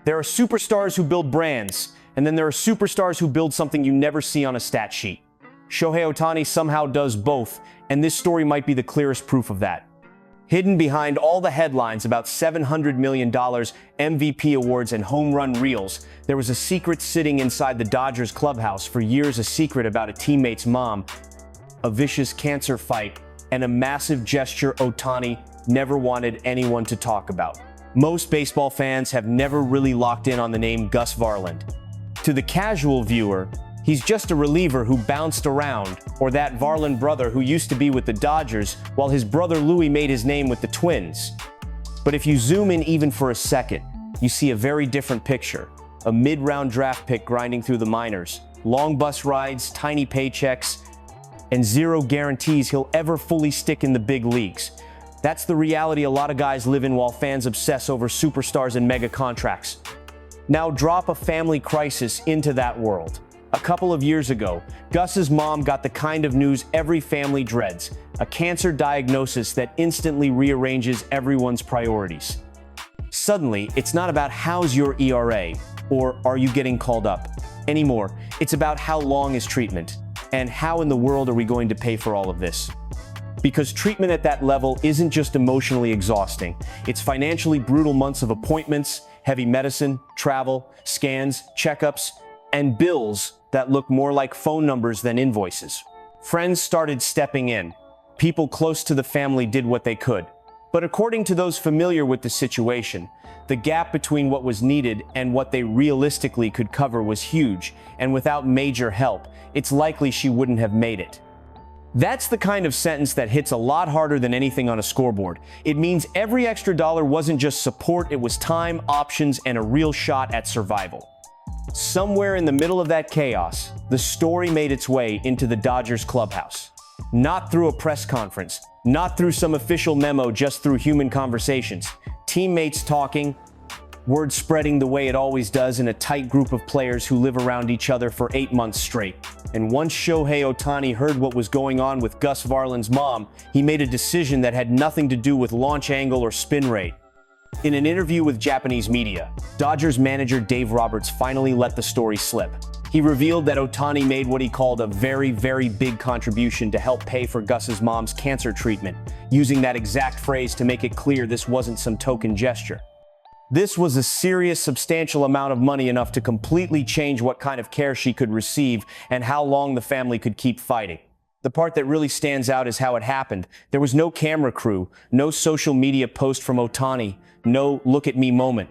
There are superstars who build brands, and then there are superstars who build something you never see on a stat sheet. Shohei Ohtani somehow does both, and this story might be the clearest proof of that. Hidden behind all the headlines about $700 million, MVP awards, and home run reels, there was a secret sitting inside the Dodgers clubhouse for years, a secret about a teammate's mom, a vicious cancer fight, and a massive gesture Ohtani never wanted anyone to talk about. Most baseball fans have never really locked in on the name Gus Varland. To the casual viewer, he's just a reliever who bounced around, or that Varland brother who used to be with the Dodgers while his brother Louie made his name with the Twins. But if you zoom in even for a second, you see a very different picture. A mid-round draft pick grinding through the minors, long bus rides, tiny paychecks, and zero guarantees he'll ever fully stick in the big leagues. That's the reality a lot of guys live in while fans obsess over superstars and mega contracts. Now drop a family crisis into that world. A couple of years ago, Gus's mom got the kind of news every family dreads, a cancer diagnosis that instantly rearranges everyone's priorities. Suddenly, it's not about how's your ERA or are you getting called up anymore. It's about how long is treatment and how in the world are we going to pay for all of this. Because treatment at that level isn't just emotionally exhausting, it's financially brutal months of appointments, heavy medicine, travel, scans, checkups, and bills that look more like phone numbers than invoices. Friends started stepping in. People close to the family did what they could. But according to those familiar with the situation, the gap between what was needed and what they realistically could cover was huge, and without major help, it's likely she wouldn't have made it. That's the kind of sentence that hits a lot harder than anything on a scoreboard. It means every extra dollar wasn't just support, it was time, options, and a real shot at survival. Somewhere in the middle of that chaos, the story made its way into the Dodgers clubhouse. Not through a press conference, not through some official memo, just through human conversations. Teammates talking, word spreading the way it always does in a tight group of players who live around each other for 8 months straight. And once Shohei Ohtani heard what was going on with Gus Varland's mom, he made a decision that had nothing to do with launch angle or spin rate. In an interview with Japanese media, Dodgers manager Dave Roberts finally let the story slip. He revealed that Ohtani made what he called a very, very big contribution to help pay for Gus's mom's cancer treatment, using that exact phrase to make it clear this wasn't some token gesture. This was a serious, substantial amount of money, enough to completely change what kind of care she could receive and how long the family could keep fighting. The part that really stands out is how it happened. There was no camera crew, no social media post from Ohtani, no look at me moment.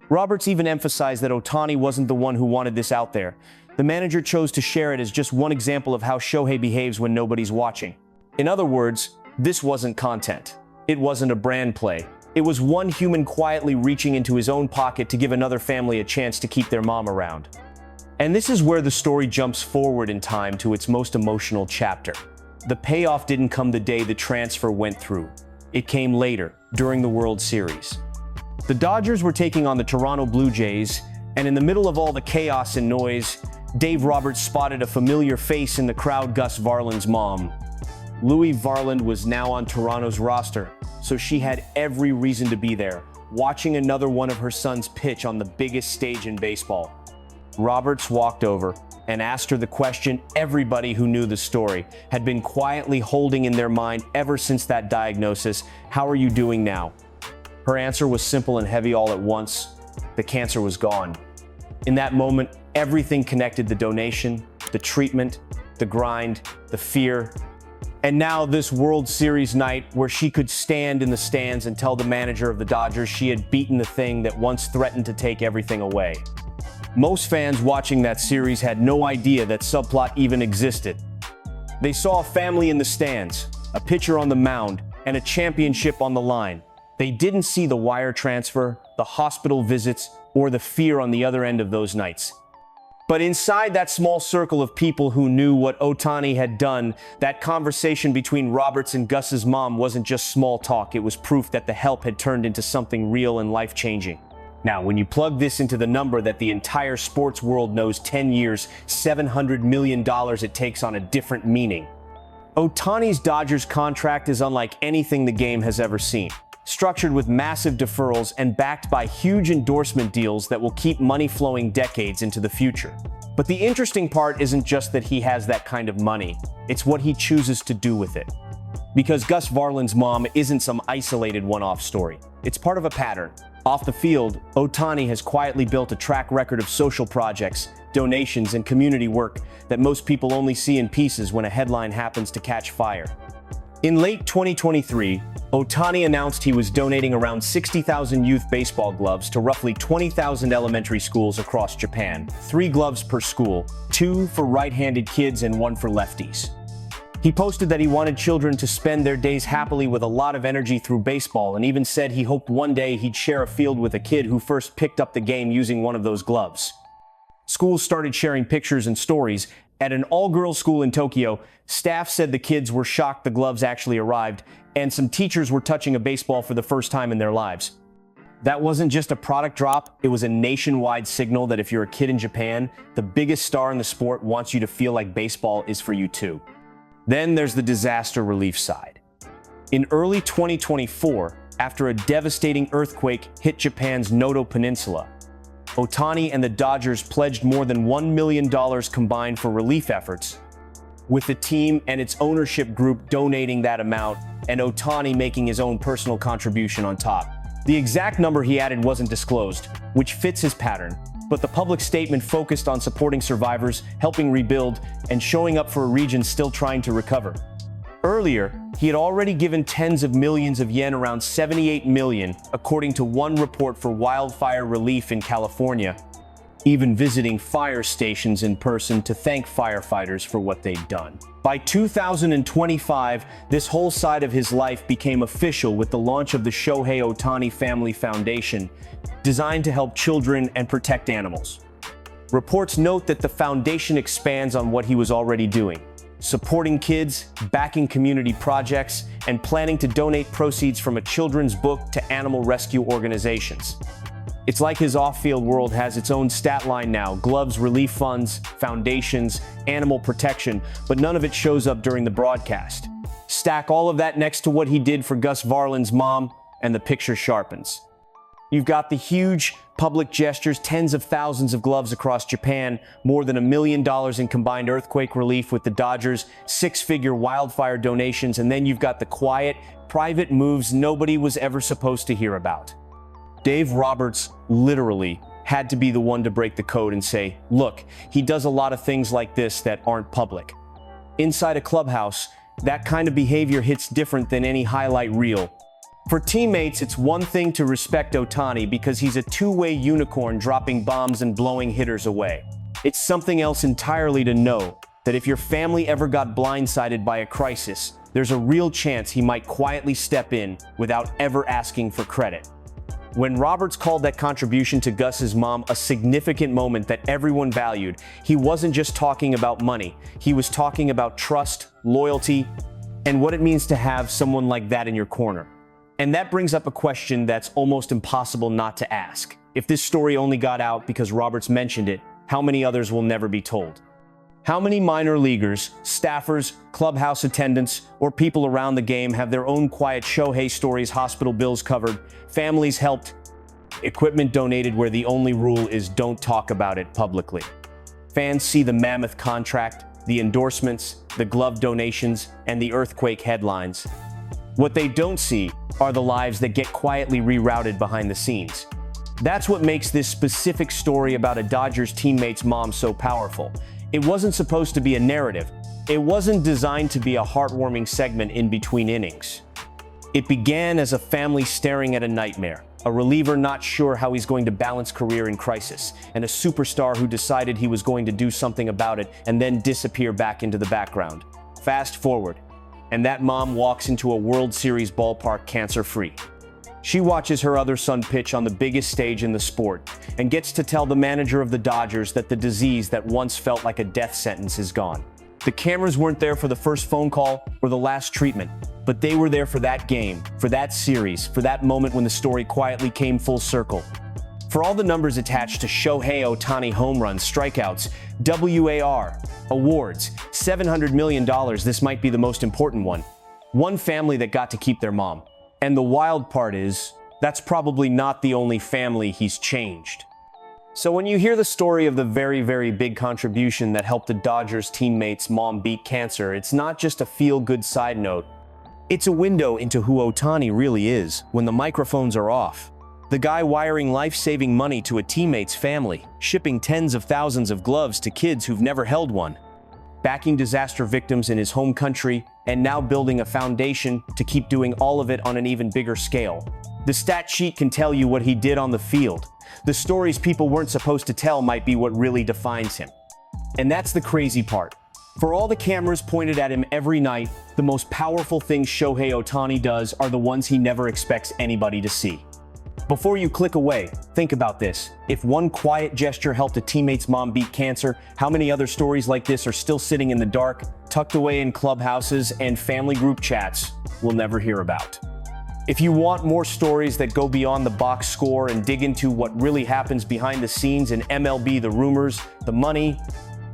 Roberts even emphasized that Ohtani wasn't the one who wanted this out there. The manager chose to share it as just one example of how Shohei behaves when nobody's watching. In other words, this wasn't content. It wasn't a brand play. It was one human quietly reaching into his own pocket to give another family a chance to keep their mom around. And this is where the story jumps forward in time to its most emotional chapter. The payoff didn't come the day the transfer went through. It came later, during the World Series. The Dodgers were taking on the Toronto Blue Jays, and in the middle of all the chaos and noise, Dave Roberts spotted a familiar face in the crowd, Gus Varland's mom. Louie Varland was now on Toronto's roster, so she had every reason to be there, watching another one of her sons pitch on the biggest stage in baseball. Roberts walked over and asked her the question everybody who knew the story had been quietly holding in their mind ever since that diagnosis: how are you doing now? Her answer was simple and heavy all at once: the cancer was gone. In that moment, everything connected: the donation, the treatment, the grind, the fear. And now this World Series night, where she could stand in the stands and tell the manager of the Dodgers she had beaten the thing that once threatened to take everything away. Most fans watching that series had no idea that subplot even existed. They saw a family in the stands, a pitcher on the mound, and a championship on the line. They didn't see the wire transfer, the hospital visits, or the fear on the other end of those nights. But inside that small circle of people who knew what Ohtani had done, that conversation between Roberts and Gus's mom wasn't just small talk. It was proof that the help had turned into something real and life-changing. Now, when you plug this into the number that the entire sports world knows: 10 years, $700 million, it takes on a different meaning. Ohtani's Dodgers contract is unlike anything the game has ever seen. structured with massive deferrals and backed by huge endorsement deals that will keep money flowing decades into the future. But the interesting part isn't just that he has that kind of money, it's what he chooses to do with it. Because Gus Varland's mom isn't some isolated one-off story. It's part of a pattern. Off the field, Ohtani has quietly built a track record of social projects, donations, and community work that most people only see in pieces when a headline happens to catch fire. In late 2023, Ohtani announced he was donating around 60,000 youth baseball gloves to roughly 20,000 elementary schools across Japan, 3 gloves per school, 2 for right-handed kids and 1 for lefties. He posted that he wanted children to spend their days happily with a lot of energy through baseball, and even said he hoped one day he'd share a field with a kid who first picked up the game using one of those gloves. Schools started sharing pictures and stories. At an all-girls school in Tokyo, staff said the kids were shocked the gloves actually arrived, and some teachers were touching a baseball for the first time in their lives. That wasn't just a product drop, it was a nationwide signal that if you're a kid in Japan, the biggest star in the sport wants you to feel like baseball is for you too. Then there's the disaster relief side. In early 2024, after a devastating earthquake hit Japan's Noto Peninsula, Ohtani and the Dodgers pledged more than $1 million combined for relief efforts, with the team and its ownership group donating that amount and Ohtani making his own personal contribution on top. The exact number he added wasn't disclosed, which fits his pattern, but the public statement focused on supporting survivors, helping rebuild, and showing up for a region still trying to recover. Earlier, he had already given tens of millions of yen, around 78 million, according to one report for wildfire relief in California, even visiting fire stations in person to thank firefighters for what they'd done. By 2025, this whole side of his life became official with the launch of the Shohei Ohtani Family Foundation, designed to help children and protect animals. Reports note that the foundation expands on what he was already doing, supporting kids, backing community projects, and planning to donate proceeds from a children's book to animal rescue organizations. It's like his off-field world has its own stat line now: gloves, relief funds, foundations, animal protection, but none of it shows up during the broadcast. Stack all of that next to what he did for Gus Varland's mom, and the picture sharpens. You've got the huge public gestures, tens of thousands of gloves across Japan, more than $1 million in combined earthquake relief with the Dodgers, 6-figure wildfire donations, and then you've got the quiet, private moves nobody was ever supposed to hear about. Dave Roberts literally had to be the one to break the code and say, look, he does a lot of things like this that aren't public. Inside a clubhouse, that kind of behavior hits different than any highlight reel. For teammates, it's one thing to respect Ohtani because he's a two-way unicorn dropping bombs and blowing hitters away. It's something else entirely to know that if your family ever got blindsided by a crisis, there's a real chance he might quietly step in without ever asking for credit. When Roberts called that contribution to Gus's mom a significant moment that everyone valued, he wasn't just talking about money. He was talking about trust, loyalty, and what it means to have someone like that in your corner. And that brings up a question that's almost impossible not to ask. If this story only got out because Roberts mentioned it, how many others will never be told? How many minor leaguers, staffers, clubhouse attendants, or people around the game have their own quiet Shohei stories, hospital bills covered, families helped, equipment donated where the only rule is don't talk about it publicly? Fans see the mammoth contract, the endorsements, the glove donations, and the earthquake headlines. What they don't see are the lives that get quietly rerouted behind the scenes. That's what makes this specific story about a Dodgers teammate's mom so powerful. It wasn't supposed to be a narrative. It wasn't designed to be a heartwarming segment in between innings. It began as a family staring at a nightmare, a reliever not sure how he's going to balance career in crisis, and a superstar who decided he was going to do something about it and then disappear back into the background. Fast forward, and that mom walks into a World Series ballpark cancer-free. She watches her other son pitch on the biggest stage in the sport and gets to tell the manager of the Dodgers that the disease that once felt like a death sentence is gone. The cameras weren't there for the first phone call or the last treatment, but they were there for that game, for that series, for that moment when the story quietly came full circle. For all the numbers attached to Shohei Ohtani home runs, strikeouts, WAR, awards, $700 million, this might be the most important one. One family that got to keep their mom. And the wild part is, that's probably not the only family he's changed. So when you hear the story of the very, very big contribution that helped the Dodgers teammates' mom beat cancer, it's not just a feel-good side note. It's a window into who Ohtani really is when the microphones are off. The guy wiring life-saving money to a teammate's family, shipping tens of thousands of gloves to kids who've never held one, backing disaster victims in his home country, and now building a foundation to keep doing all of it on an even bigger scale. The stat sheet can tell you what he did on the field. The stories people weren't supposed to tell might be what really defines him. And that's the crazy part. For all the cameras pointed at him every night, the most powerful things Shohei Ohtani does are the ones he never expects anybody to see. Before you click away, think about this. If one quiet gesture helped a teammate's mom beat cancer, how many other stories like this are still sitting in the dark, tucked away in clubhouses and family group chats we'll never hear about? If you want more stories that go beyond the box score and dig into what really happens behind the scenes in MLB, the rumors, the money,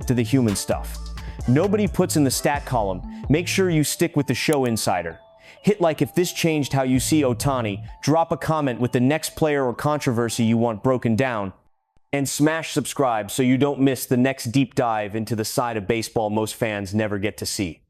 to the human stuff nobody puts in the stat column, make sure you stick with the show insider. Hit like if this changed how you see Ohtani, drop a comment with the next player or controversy you want broken down, and smash subscribe so you don't miss the next deep dive into the side of baseball most fans never get to see.